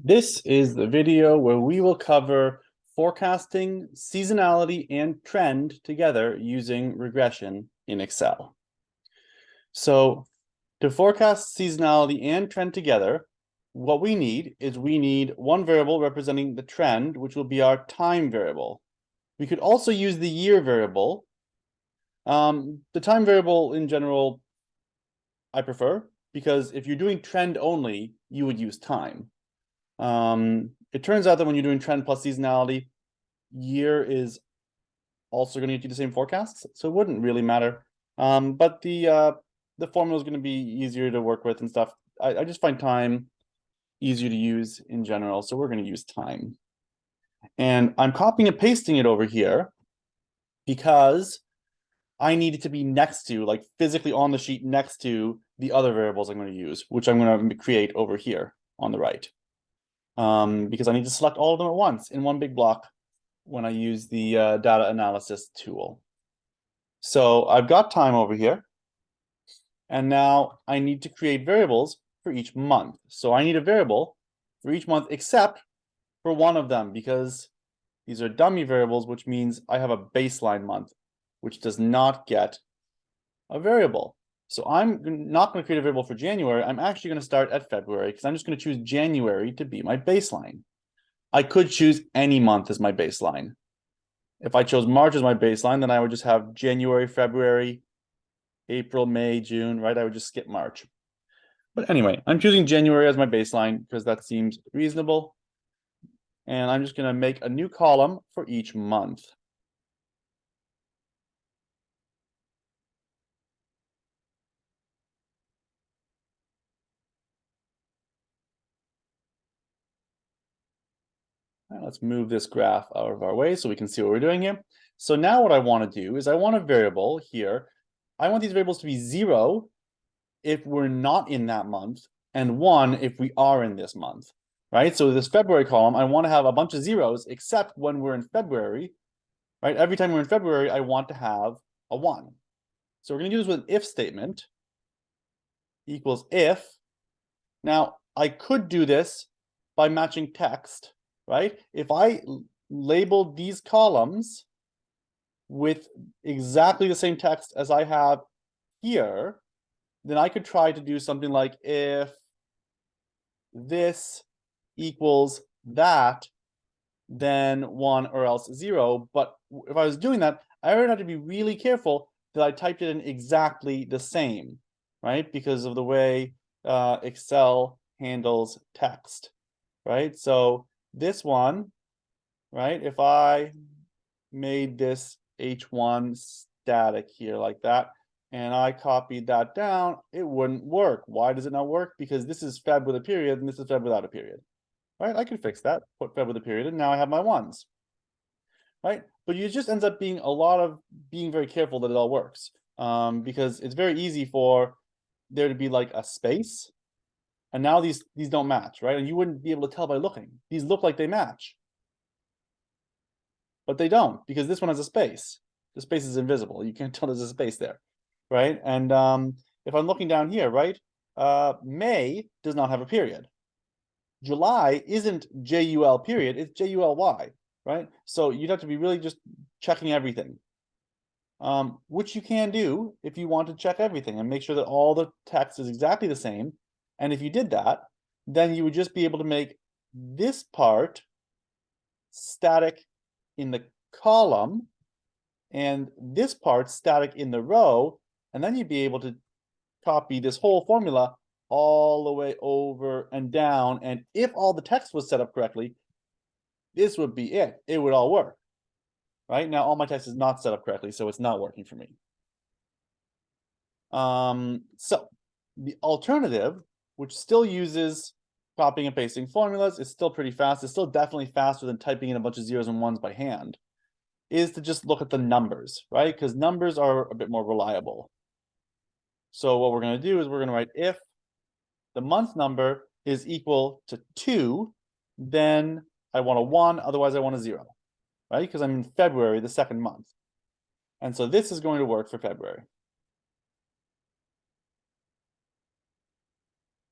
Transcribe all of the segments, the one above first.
This is the video where we will cover forecasting seasonality and trend together using regression in Excel. So to forecast seasonality and trend together, what we need is one variable representing the trend, which will be our time variable. We could also use the year variable. The time variable in general, I prefer, because if you're doing trend only, you would use time. It turns out that when you're doing trend plus seasonality, year is also going to get you the same forecasts, so it wouldn't really matter. But the formula is going to be easier to work with and stuff. I just find time easier to use in general, so we're going to use time. And I'm copying and pasting it over here because I need it to be next to, like physically on the sheet next to the other variables I'm going to use, which I'm going to create over here on the right. Because I need to select all of them at once in one big block when I use the data analysis tool. So I've got time over here, and now I need to create variables for each month. So I need a variable for each month except for one of them, because these are dummy variables, which means I have a baseline month, which does not get a variable. So I'm not going to create a variable for January. I'm actually going to start at February because I'm just going to choose January to be my baseline. I could choose any month as my baseline. If I chose March as my baseline, then I would just have January, February, April, May, June, right? I would just skip March. But anyway, I'm choosing January as my baseline because that seems reasonable. And I'm just going to make a new column for each month. Right, let's move this graph out of our way so we can see what we're doing here. So now what I want to do is I want a variable here. I want these variables to be 0 if we're not in that month and 1 if we are in this month, right? So this February column, I want to have a bunch of zeros except when we're in February, right? Every time we're in February, I want to have a 1. So we're going to do this with an if statement equals if. Now, I could do this by matching text, right? If I labeled these columns with exactly the same text as I have here, then I could try to do something like if this equals that, then 1 or else 0. But if I was doing that, I would have to be really careful that I typed it in exactly the same, right? Because of the way Excel handles text, right? So this one, right? If I made this H1 static here like that, and I copied that down, it wouldn't work. Why does it not work? Because this is Feb with a period, and this is Feb without a period. Right? I can fix that, put Feb with a period, and now I have my 1s. Right? But it just ends up being a lot of being very careful that it all works. Because it's very easy for there to be like a space, and now these don't match, right? And you wouldn't be able to tell by looking. These look like they match, but they don't, because this one has a space. The space is invisible. You can't tell there's a space there, right? And if I'm looking down here, right, May does not have a period. July isn't JUL period, it's JULY, right? So you'd have to be really just checking everything, which you can do if you want to check everything and make sure that all the text is exactly the same. And if you did that, then you would just be able to make this part static in the column and this part static in the row, and then you'd be able to copy this whole formula all the way over and down, and if all the text was set up correctly, this would be it. It would all work. Right? Now all my text is not set up correctly, so it's not working for me. So the alternative, which still uses copying and pasting formulas, is still pretty fast. It's still definitely faster than typing in a bunch of zeros and ones by hand, is to just look at the numbers, right? Because numbers are a bit more reliable. So what we're going to do is we're going to write if the month number is equal to 2, then I want a 1, otherwise I want a 0, right? Because I'm in February, the second month. And so this is going to work for February.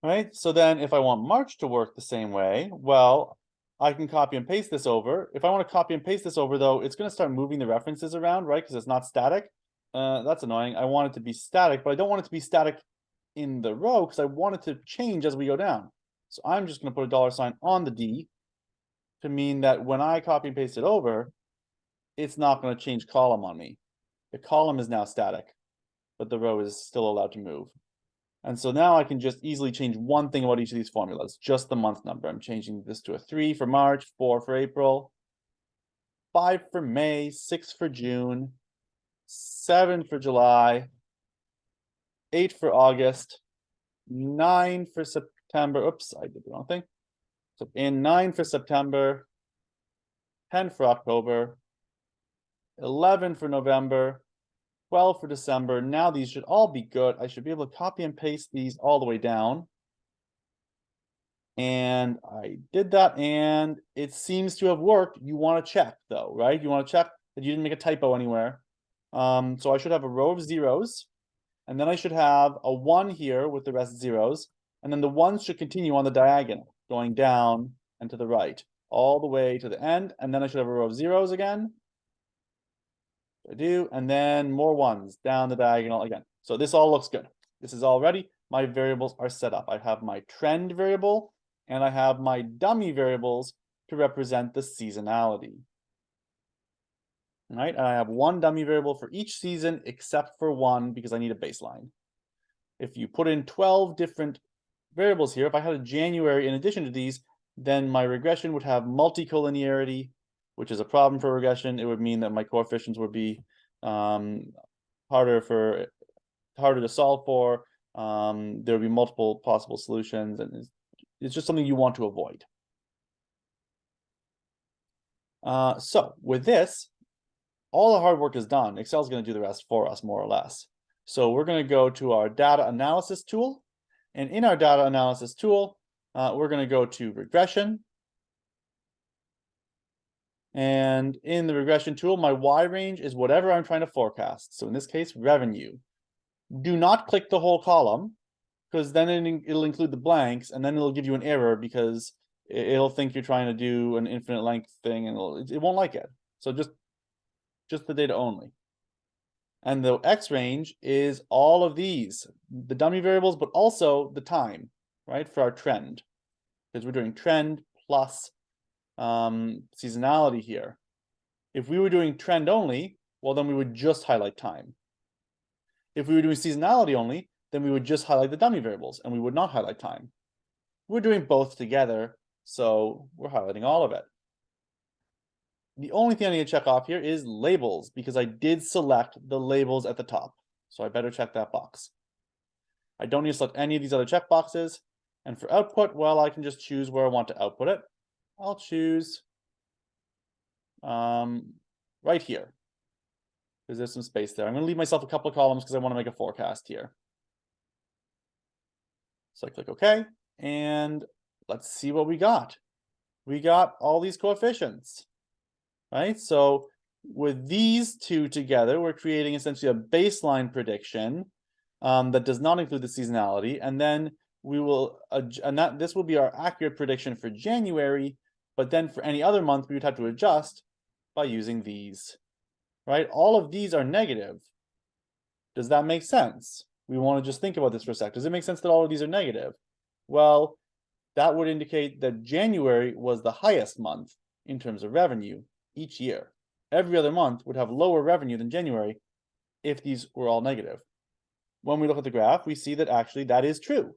right? So then if I want March to work the same way, well, I can copy and paste this over. If I want to copy and paste this over, though, it's going to start moving the references around, right? Because it's not static. That's annoying. I want it to be static, but I don't want it to be static in the row because I want it to change as we go down. So I'm just going to put a $sign on the D to mean that when I copy and paste it over, it's not going to change column on me. The column is now static, but the row is still allowed to move. And so now I can just easily change one thing about each of these formulas, just the month number. I'm changing this to a 3 for March, 4 for April, 5 for May, 6 for June, 7 for July, 8 for August, 9 for September. Oops, I did the wrong thing. So in 9 for September, 10 for October, 11 for November, 12 for December. Now these should all be good. I should be able to copy and paste these all the way down. And I did that, and it seems to have worked. You want to check, though, right? You want to check that you didn't make a typo anywhere. So I should have a row of zeros, and then I should have a 1 here with the rest zeros, and then the ones should continue on the diagonal, going down and to the right, all the way to the end, and then I should have a row of zeros again. I do, and then more ones down the diagonal again. So this all looks good. This is all ready. My variables are set up. I have my trend variable, and I have my dummy variables to represent the seasonality. All right, and I have one dummy variable for each season except for one because I need a baseline. If you put in 12 different variables here, if I had a January in addition to these, then my regression would have multicollinearity, which is a problem for regression. It would mean that my coefficients would be harder to solve for. There would be multiple possible solutions, and it's just something you want to avoid. So with this, all the hard work is done. Excel's going to do the rest for us, more or less. So we're going to go to our data analysis tool. And in our data analysis tool, we're going to go to regression. And in the regression tool, my Y range is whatever I'm trying to forecast. So in this case, revenue. Do not click the whole column, because then it'll include the blanks, and then it'll give you an error because it'll think you're trying to do an infinite length thing, and it won't like it. So just the data only. And the X range is all of these, the dummy variables, but also the time, right, for our trend, because we're doing trend plus seasonality here. If we were doing trend only, well, then we would just highlight time. If we were doing seasonality only, then we would just highlight the dummy variables and we would not highlight time. We're doing both together, so we're highlighting all of it. The only thing I need to check off here is labels, because I did select the labels at the top. So I better check that box. I don't need to select any of these other check boxes. And for output, well, I can just choose where I want to output it. I'll choose right here, because there's some space there. I'm going to leave myself a couple of columns because I want to make a forecast here. So I click OK, and let's see what we got. We got all these coefficients, right? So with these two together, we're creating essentially a baseline prediction that does not include the seasonality, and then we will, this will be our accurate prediction for January, but then for any other month, we would have to adjust by using these, right? All of these are negative. Does that make sense? We want to just think about this for a sec. Does it make sense that all of these are negative? Well, that would indicate that January was the highest month in terms of revenue each year. Every other month would have lower revenue than January if these were all negative. When we look at the graph, we see that actually that is true.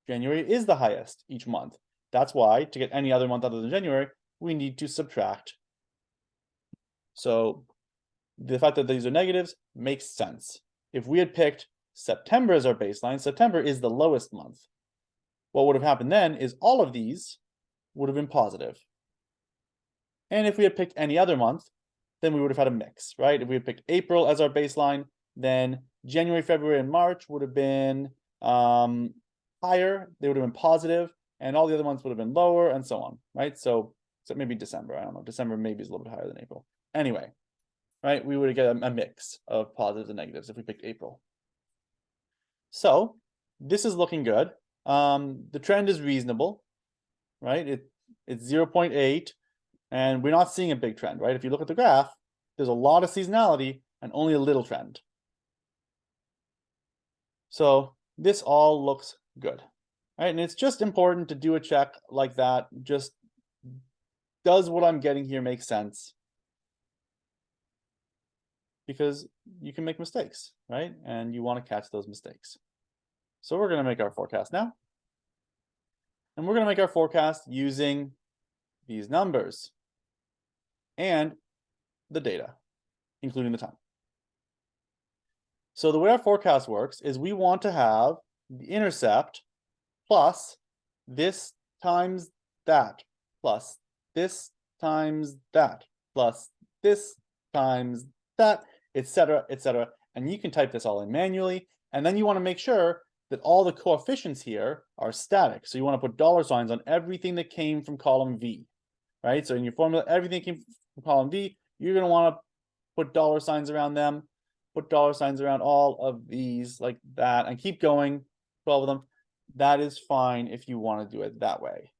January is the highest each month. That's why, to get any other month other than January, we need to subtract. So the fact that these are negatives makes sense. If we had picked September as our baseline, September is the lowest month. What would have happened then is all of these would have been positive. And if we had picked any other month, then we would have had a mix, right? If we had picked April as our baseline, then January, February, and March would have been higher. They would have been positive, and all the other months would have been lower, and so on, right? So maybe December, I don't know. December maybe is a little bit higher than April. Anyway, right? We would get a mix of positives and negatives if we picked April. So this is looking good. the trend is reasonable, right? It's 0.8, and we're not seeing a big trend, right? If you look at the graph, there's a lot of seasonality and only a little trend. So this all looks good, right? And it's just important to do a check like that. Just, does what I'm getting here make sense? Because you can make mistakes, right? And you want to catch those mistakes. So we're going to make our forecast now. And we're going to make our forecast using these numbers and the data, including the time. So the way our forecast works is we want to have the intercept plus this times that, plus this times that, plus this times that, etc., etc. And you can type this all in manually. And then you want to make sure that all the coefficients here are static. So you want to put dollar signs on everything that came from column V, right? So in your formula, everything came from column V, you're going to want to put dollar signs around them, put dollar signs around all of these like that, and keep going, 12 of them. That is fine if you want to do it that way.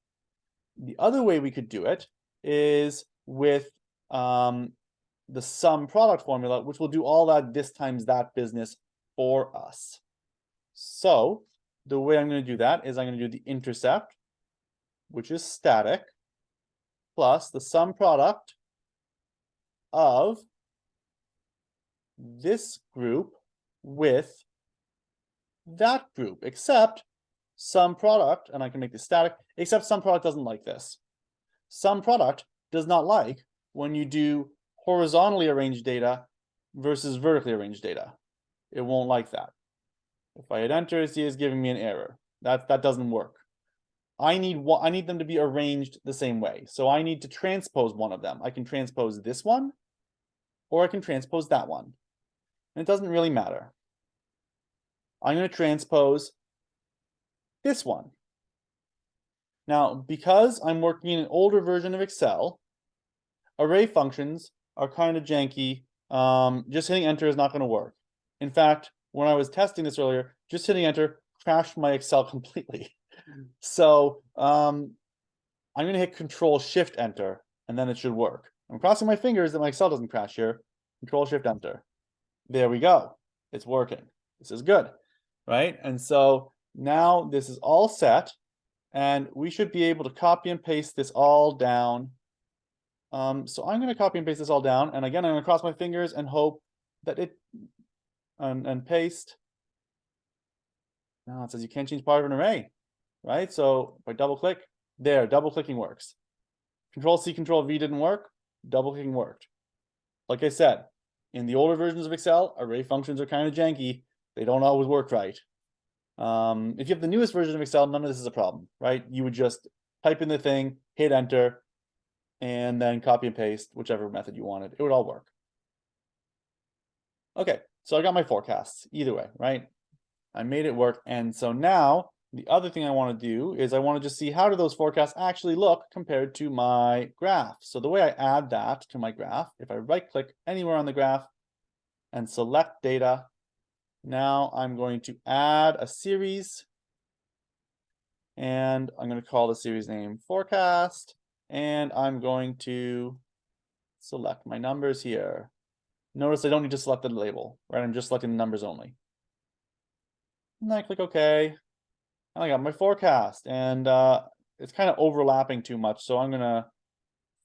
The other way we could do it is with the sum product formula, which will do all that this times that business for us. So the way I'm going to do that is I'm going to do the intercept, which is static, plus the sum product of this group with that group, except sum product, and I can make this static, except sum product doesn't like this. Sum product does not like when you do horizontally arranged data versus vertically arranged data. It won't like that. If I hit enter, see it's giving me an error. That doesn't work. I need them to be arranged the same way. So I need to transpose one of them. I can transpose this one, or I can transpose that one. And it doesn't really matter. I'm going to transpose this one. Now, because I'm working in an older version of Excel, array functions are kind of janky. Just hitting enter is not going to work. In fact, when I was testing this earlier, just hitting enter crashed my Excel completely. So I'm going to hit Control Shift Enter, and then it should work. I'm crossing my fingers that my Excel doesn't crash here. Control Shift Enter. There we go. It's working. This is good, right? And so now this is all set, and we should be able to copy and paste this all down. So I'm going to copy and paste this all down, and again, I'm going to cross my fingers and hope that it and paste. Now it says you can't change part of an array, right? So if I double click, there, double clicking works. Control C, Control V didn't work. Double clicking worked. Like I said, in the older versions of Excel, array functions are kind of janky. They don't always work right. If you have the newest version of Excel, none of this is a problem, right? You would just type in the thing, hit enter, and then copy and paste whichever method you wanted. It would all work. Okay, so I got my forecasts either way, right? I made it work. And so now the other thing I want to do is I want to just see how do those forecasts actually look compared to my graph. So the way I add that to my graph, if I right click anywhere on the graph and select data, now I'm going to add a series, and I'm going to call the series name forecast, and I'm going to select my numbers here. Notice I don't need to select the label, right? I'm just selecting the numbers only. And I click OK, and I got my forecast, and it's kind of overlapping too much, so I'm going to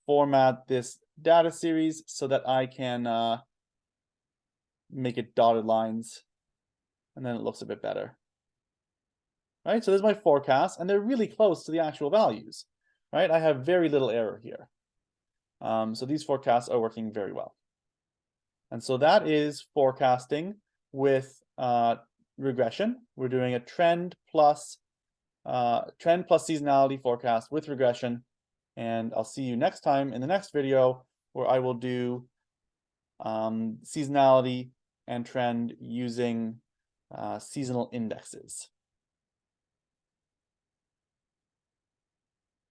format this data series so that I can make it dotted lines, and then it looks a bit better. Right, so there's my forecast, and they're really close to the actual values, right? I have very little error here. So these forecasts are working very well. And so that is forecasting with regression. We're doing a trend plus seasonality forecast with regression. And I'll see you next time in the next video, where I will do seasonality and trend using seasonal indexes.